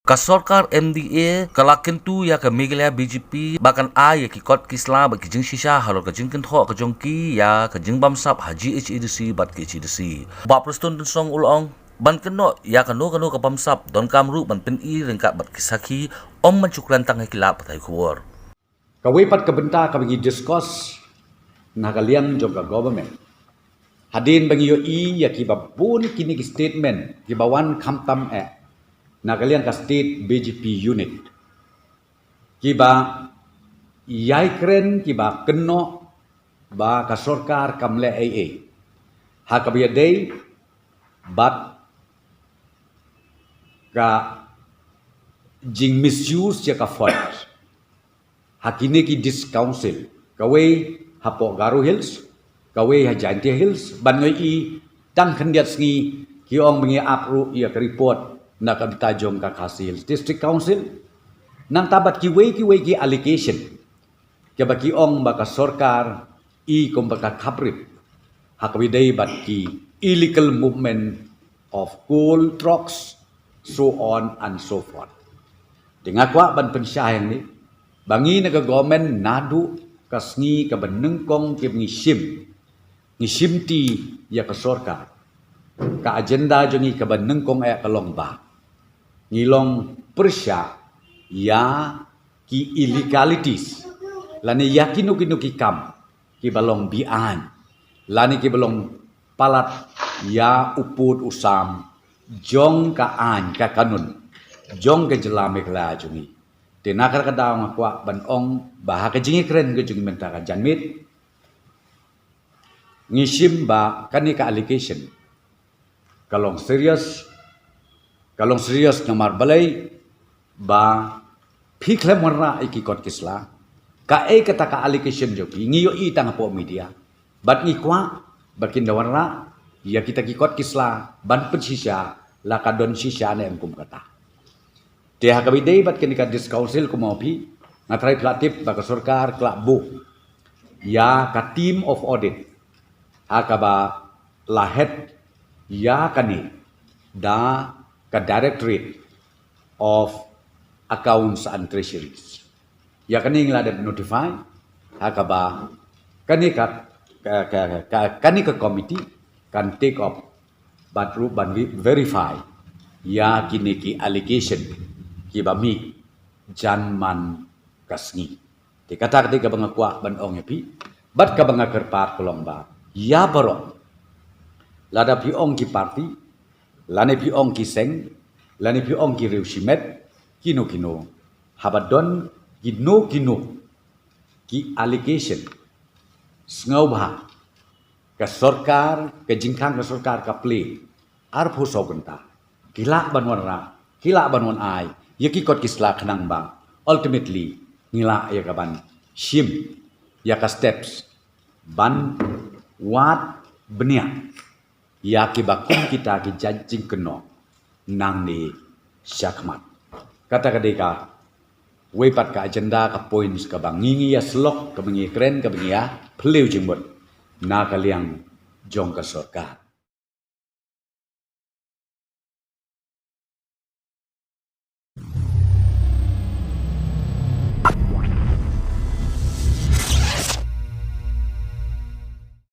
Kasorkar MDA kalakin tu ya ke Meghalaya BJP bahkan ya ki kot kisla bagi jing shisha halor ke jing kentho ke jongki ya ke jing bamsap haji HEDC bat ke HEDC. Ba prestun dun song ulong ban keno ya keno ke bamsap don kamru ban pen I rengkat bat kisaki om mencukran tang kilap patai kuor. Kawipat kabenta ka bagi discuss nakaliang jog ka government. Hadin bagi yo ya ki babun kini ki statement ki bawan khamtam nakalian ka state BJP unit kiba yai kren kiba keno ba ka sorkar kamle AA ha kabiya day but ka jing misuse ya ka fort hakine ki dis council kawe hapo Garu Hills kawe ha Jaintia Hills banoi I tang khandiat sngi ki ong bengi apru ya ka report na kabitajong kakasil district council nang tabat ki allocation kaya ki ong baka sorkar I kung baka kaprip hakawiday bat ki illegal movement of coal trucks so on and so forth dingakwa ban pensyahang ni bangi naga government nadu kasngi kabanengkong ki ngishim ti ya ka sorkar ka agenda jongi kabanengkong kalong ba ngilong persya ya ki illegalities lani yakinu ki kam ki balong bian lani ki balong palat ya uput usam jong ka an ka kanun jong ke jelame kala jungi tinakar ka daw ngakwa banong baha ka jingi kren ke jungi mentaka janmit ngishim ba kani ka allegation kalong serius namar balai ba phiklem warna ikikot kisla ka kata ka allocation joki ngiyo I tang po media bat ngikwa bakin dawarna ya kita kikot kisla ban pensisya la kadon sisya ne engkum kata te hakabidei bat kenika dis council kumopi ngatrai platip baka sorkar klak bu ya ka team of audit hakaba lahet ya kani da ka Directorate of Accounts and Treasuries. Ya kani ngilada notify hakaba kani ka committee kan take up but verify ya kini ki allegation ki bami janman kasngi. Dikata ketika bangakwa banong yapi bat ka bangakerpat kolong ba ya baro lada piong ki party lani piong ki seng, lani piong ki riusimet, kino habadon kino ki allegation, sngauba, ka sorkar, ka jingkang ka sorkar ka play, arpo sogenta, kilak banwan ay, yakikot kisla kanang bang, ultimately, ngila ya kaban, shim, ya ka steps, ban, wat, beniak, ya kibakum kita ki jajing keno nang ni syakmat kata kadeka wepat ka agenda ka points ka bangingi ya slok ka bangi kren ka bangi ya pleu jingbot na kaliang jong ka sorkar